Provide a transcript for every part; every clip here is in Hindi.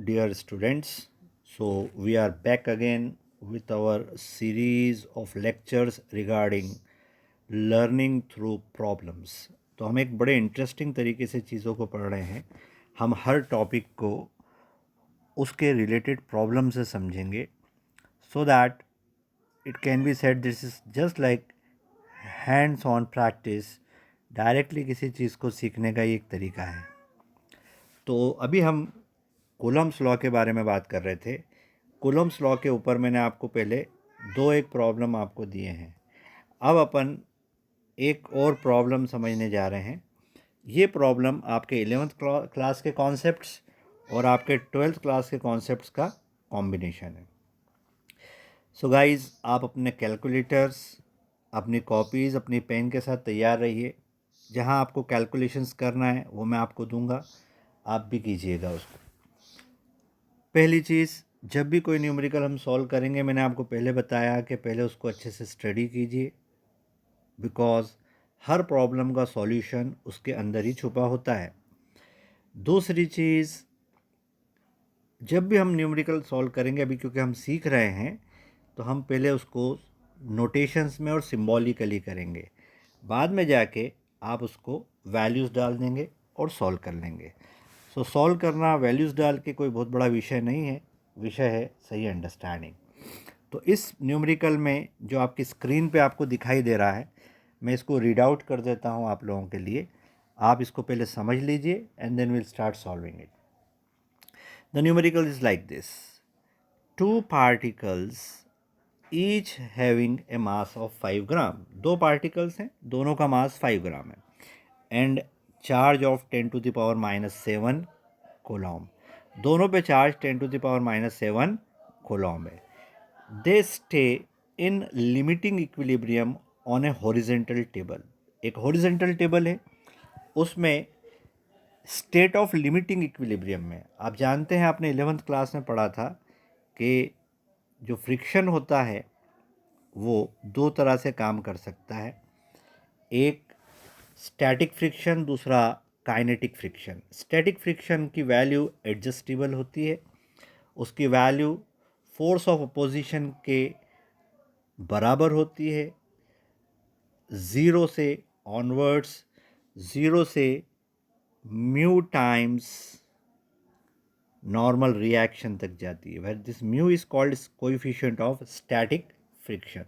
dear students. So, we are back again with our series of lectures regarding learning through problems. तो हम एक बड़े इंटरेस्टिंग तरीके से चीज़ों को पढ़ रहे हैं. हम हर टॉपिक को उसके रिलेटेड प्रॉब्लम से समझेंगे so that it can be said this is just like hands on practice. Directly किसी चीज़ को सीखने का ये एक तरीका है. तो अभी हम कूलम्ब्स लॉ के बारे में बात कर रहे थे. कूलम्ब्स लॉ के ऊपर मैंने आपको पहले एक प्रॉब्लम आपको दिए हैं. अब अपन एक और प्रॉब्लम समझने जा रहे हैं. ये प्रॉब्लम आपके 11th क्लास के कॉन्सेप्ट्स और आपके 12th क्लास के कॉन्सेप्ट्स का कॉम्बिनेशन है. सो गाइज, आप अपने कैलकुलेटर्स, अपनी कॉपीज़, अपनी पेन के साथ तैयार रहिए. जहाँ आपको कैलकुलेशंस करना है वो मैं आपको दूंगा, आप भी कीजिएगा उसको. पहली चीज़, जब भी कोई न्यूमेरिकल हम सॉल्व करेंगे, मैंने आपको पहले बताया कि पहले उसको अच्छे से स्टडी कीजिए, बिकॉज़ हर प्रॉब्लम का सॉल्यूशन उसके अंदर ही छुपा होता है. दूसरी चीज़, जब भी हम न्यूमेरिकल सॉल्व करेंगे, अभी क्योंकि हम सीख रहे हैं, तो हम पहले उसको नोटेशंस में और सिम्बॉलिकली करेंगे. बाद में जाके आप उसको वैल्यूज़ डाल देंगे और सॉल्व कर लेंगे. सो सॉल्व करना वैल्यूज़ डाल के कोई बहुत बड़ा विषय नहीं है. विषय है सही अंडरस्टैंडिंग. तो इस न्यूमेरिकल में जो आपकी स्क्रीन पे आपको दिखाई दे रहा है, मैं इसको रीड आउट कर देता हूँ आप लोगों के लिए. आप इसको पहले समझ लीजिए and then will start solving it. The numerical is like this. Two particles each having a mass of 5 gram. दो पार्टिकल्स हैं, दोनों का मास 5 ग्राम है. And charge of 10⁻⁻7 coulomb. दोनों पे चार्ज 10⁻⁻7 कोलॉम है. They stay in limiting equilibrium on a horizontal table. एक हॉरिजेंटल टेबल है, उसमें स्टेट ऑफ लिमिटिंग इक्विलिब्रियम में, आप जानते हैं, आपने 11th क्लास में पढ़ा था कि जो फ्रिक्शन होता है वो दो तरह से काम कर सकता है. एक स्टैटिक फ्रिक्शन, दूसरा काइनेटिक फ्रिक्शन. स्टैटिक फ्रिक्शन की वैल्यू एडजस्टेबल होती है. उसकी वैल्यू फोर्स ऑफ अपोजिशन के बराबर होती है. ज़ीरो से ऑनवर्ड्स, ज़ीरो से म्यू टाइम्स नॉर्मल रिएक्शन तक जाती है. Where this mu is called coefficient of static friction.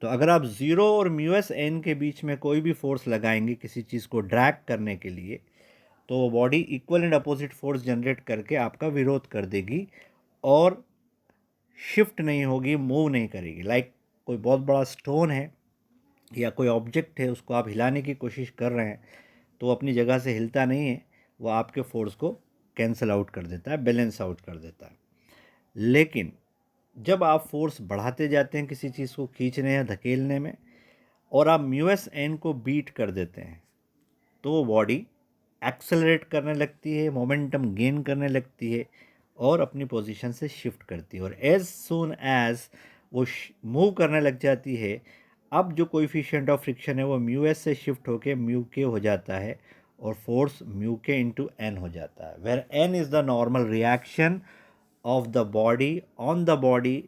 तो अगर आप ज़ीरो और म्यू एस एन के बीच में कोई भी फोर्स लगाएंगे किसी चीज़ को ड्रैग करने के लिए, तो body equal and opposite force generate करके आपका विरोध कर देगी और शिफ्ट नहीं होगी, मूव नहीं करेगी. लाइक कोई बहुत बड़ा स्टोन है या कोई ऑब्जेक्ट है, उसको आप हिलाने की कोशिश कर रहे हैं तो वो अपनी जगह से हिलता नहीं है, वो आपके फोर्स को कैंसिल आउट कर देता है, बैलेंस आउट कर देता है. लेकिन जब आप फोर्स बढ़ाते जाते हैं किसी चीज़ को खींचने या धकेलने में, और आप म्यू एस एन को बीट कर देते हैं, तो वो बॉडी एक्सेलरेट करने लगती है, मोमेंटम गेन करने लगती है और अपनी पोजीशन से शिफ्ट करती है. और एज सून एज वो मूव करने लग जाती है, अब जो कोएफिशिएंट ऑफ फ्रिक्शन है वो म्यू एस से शिफ्ट होकर म्यू के हो जाता है और force mu k into N हो जाता है. Where N is the normal reaction of the body on the body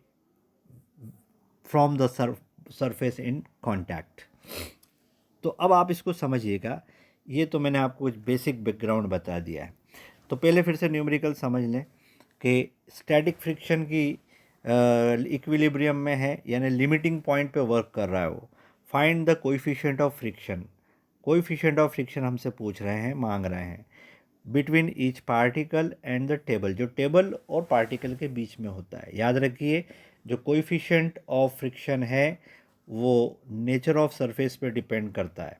from the surface in contact. तो अब आप इसको समझिएगा. ये तो मैंने आपको कुछ बेसिक बैकग्राउंड बता दिया है. तो पहले फिर से न्यूमेरिकल समझ लें कि स्टैटिक फ्रिक्शन की इक्विलिब्रियम में है, यानी लिमिटिंग पॉइंट पे वर्क कर रहा है वो. Find the coefficient of friction. Coefficient of friction हमसे पूछ रहे हैं, मांग रहे हैं, between each particle and the table, जो टेबल और पार्टिकल के बीच में होता है. याद रखिए, जो कोएफिशिएंट ऑफ फ्रिक्शन है वो नेचर ऑफ सरफेस पे डिपेंड करता है,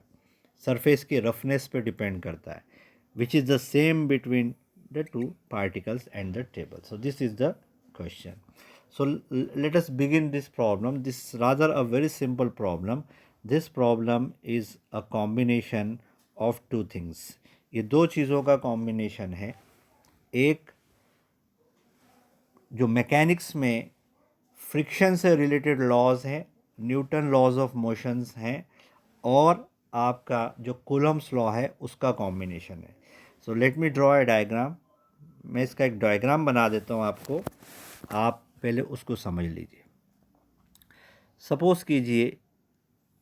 सरफेस की रफनेस पे डिपेंड करता है, which is the same between the two particles and the table. So this is the question. So let us begin this problem. This is rather a very simple problem. This problem is a combination of two things. ये दो चीज़ों का कॉम्बिनेशन है. एक जो मैकेनिक्स में फ्रिक्शन से रिलेटेड लॉज हैं, न्यूटन लॉज ऑफ मोशंस हैं, और आपका जो कूलम्ब्स लॉ है उसका कॉम्बिनेशन है. So let me draw a diagram. मैं इसका एक डायग्राम बना देता हूँ आपको, आप पहले उसको समझ लीजिए। सपोज़ कीजिए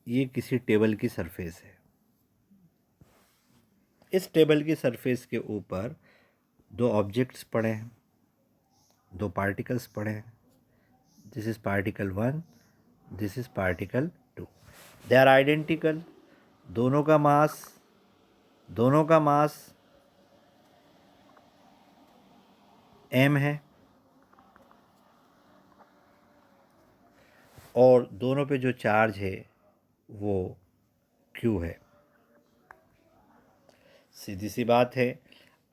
ये किसी टेबल की सरफेस है। इस टेबल की सरफेस के ऊपर दो ऑब्जेक्ट्स पड़े हैं, दो पार्टिकल्स पड़े हैं। This is particle 1, this is particle 2। They are identical. दोनों का मास m है और दोनों पे जो चार्ज है वो q है। सीधी सी बात है,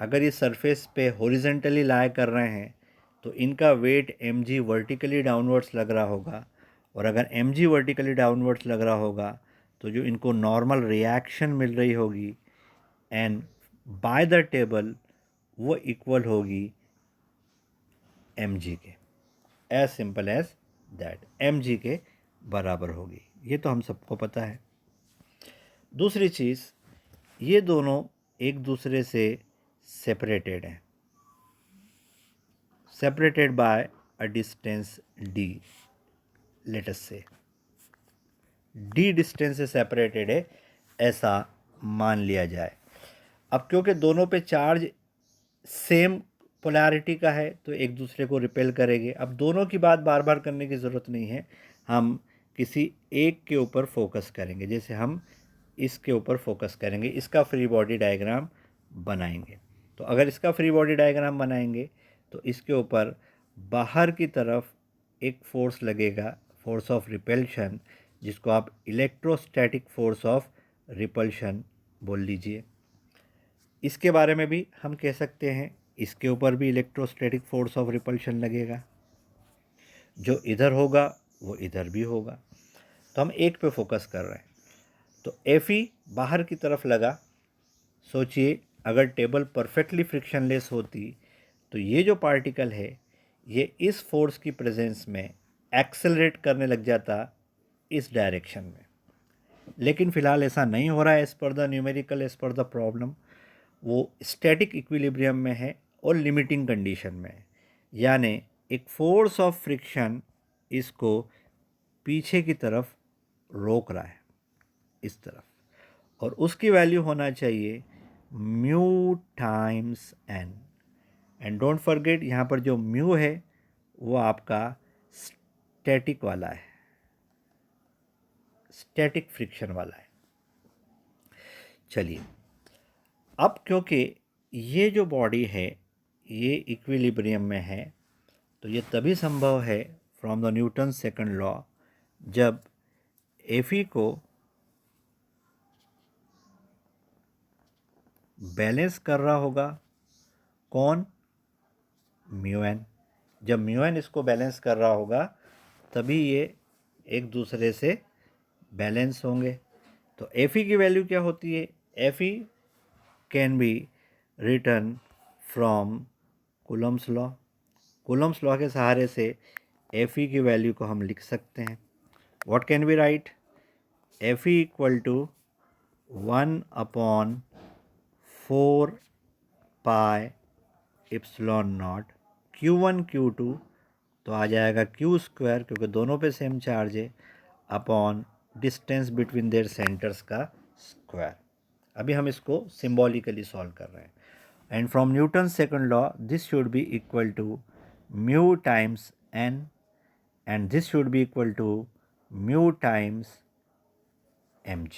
अगर ये सरफेस पे हॉरिजेंटली लाई कर रहे हैं तो इनका वेट mg वर्टिकली डाउनवर्ड्स लग रहा होगा, और अगर mg वर्टिकली डाउनवर्ड्स लग रहा होगा तो जो इनको नॉर्मल रिएक्शन मिल रही होगी एंड बाय द टेबल वो इक्वल होगी mg के। As simple as that, mg के बराबर होगी। ये तो हम सबको पता है। दूसरी चीज़, ये दोनों एक दूसरे से सेपरेटेड हैं, separated by a distance d। Let us से d डिस्टेंस से सेपरेटेड है, ऐसा मान लिया जाए। अब क्योंकि दोनों पे चार्ज सेम पोलैरिटी का है तो एक दूसरे को रिपेल करेंगे। अब दोनों की बात बार बार करने की ज़रूरत नहीं है, हम किसी एक के ऊपर फोकस करेंगे। जैसे हम इसके ऊपर फोकस करेंगे, इसका फ्री बॉडी डायग्राम बनाएंगे। तो अगर इसका फ्री बॉडी डायग्राम बनाएंगे तो इसके ऊपर बाहर की तरफ एक फोर्स लगेगा, फोर्स ऑफ रिपल्शन, जिसको आप इलेक्ट्रोस्टैटिक फोर्स ऑफ रिपल्शन बोल लीजिए। इसके बारे में भी हम कह सकते हैं इसके ऊपर भी इलेक्ट्रोस्टैटिक फोर्स ऑफ रिपल्शन लगेगा, जो इधर होगा वो इधर भी होगा। तो हम एक पे फोकस कर रहे हैं, तो Fe बाहर की तरफ लगा। सोचिए अगर टेबल परफेक्टली फ्रिक्शनलेस होती तो ये जो पार्टिकल है ये इस फोर्स की प्रेजेंस में एक्सेलरेट करने लग जाता इस डायरेक्शन में। लेकिन फ़िलहाल ऐसा नहीं हो रहा है as per the numerical, as per the problem. वो स्टैटिक इक्विलिब्रियम में है और लिमिटिंग कंडीशन में है, यानी एक फोर्स ऑफ फ्रिक्शन इसको पीछे की तरफ रोक रहा है, इस तरफ, और उसकी वैल्यू होना चाहिए mu times N. And don't forget, यहाँ पर जो म्यू है वो आपका स्टैटिक वाला है, स्टैटिक फ्रिक्शन वाला है। चलिए, अब क्योंकि ये जो बॉडी है ये इक्विलिब्रियम में है, तो ये तभी संभव है from the Newton second law, जब Fe को बैलेंस कर रहा होगा कौन, म्यू एन। जब म्यू एन इसको बैलेंस कर रहा होगा तभी ये एक दूसरे से बैलेंस होंगे। तो Fe की वैल्यू क्या होती है? Fe can be written from Coulomb's law. Coulomb's law के सहारे से Fe की वैल्यू को हम लिख सकते हैं। What can be right? Fe equal to 1/4 pi epsilon naught Q1 Q2, तो आ जाएगा Q स्क्वायर, क्योंकि दोनों पे सेम चार्ज है, upon distance between their centres का स्क्वायर। अभी हम इसको सिम्बॉलिकली सॉल्व कर रहे हैं। And from Newton second law this should be equal to mu times N, and this should be equal to mu times mg।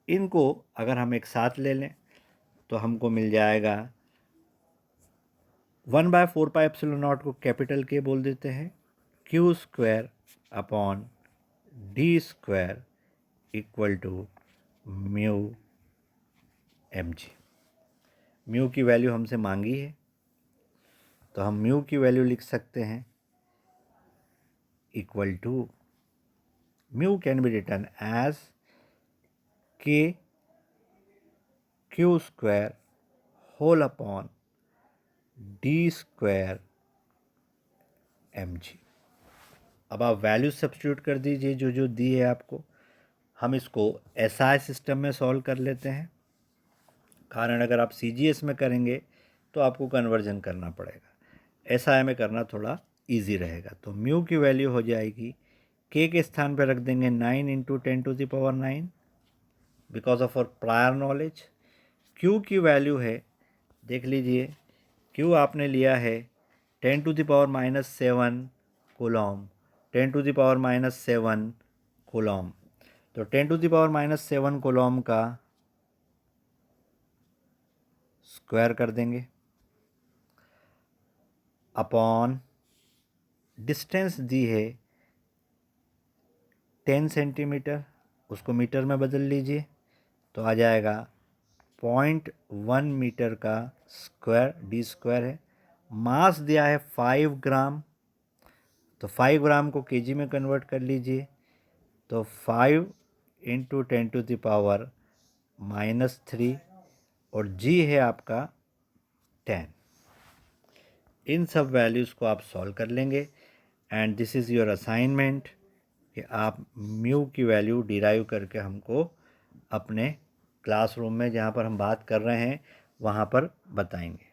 इनको अगर हम एक साथ ले लें तो हमको मिल जाएगा 1/4 पाई एप्सिलॉन नॉट को कैपिटल के बोल देते हैं, Q square upon D square equal to mu mg। Mu की वैल्यू हमसे मांगी है तो हम म्यू की वैल्यू लिख सकते हैं equal to, mu can be written as k Q square whole upon D square mg। अब आप वैल्यू सब्स्टिट्यूट कर दीजिए जो जो दी है आपको। हम इसको SI सिस्टम में सॉल्व कर लेते हैं, कारण अगर आप CGS में करेंगे तो आपको कन्वर्जन करना पड़ेगा। SI में करना थोड़ा इजी रहेगा। तो म्यू की वैल्यू हो जाएगी, के स्थान पर रख देंगे 9 इंटू 10⁹ बिकॉज ऑफ और प्रायर नॉलेज। क्यू की वैल्यू है, देख लीजिए, क्यू आपने लिया है 10⁻⁻7 कूलॉम, 10⁻⁻7 कूलॉम। तो 10⁻⁻7 कूलॉम का स्क्वायर कर देंगे अपॉन डिस्टेंस दी है 10 सेंटीमीटर, उसको मीटर में बदल लीजिए तो आ जाएगा 0.1 मीटर का स्क्वायर, डी स्क्वायर है। मास दिया है 5 ग्राम, तो 5 ग्राम को केजी में कन्वर्ट कर लीजिए तो 5 इंटू 10⁻³ और जी है आपका 10। इन सब वैल्यूज़ को आप सॉल्व कर लेंगे and this is your assignment कि आप म्यू की वैल्यू डिराइव करके हमको अपने क्लासरूम में जहाँ पर हम बात कर रहे हैं वहाँ पर बताएंगे।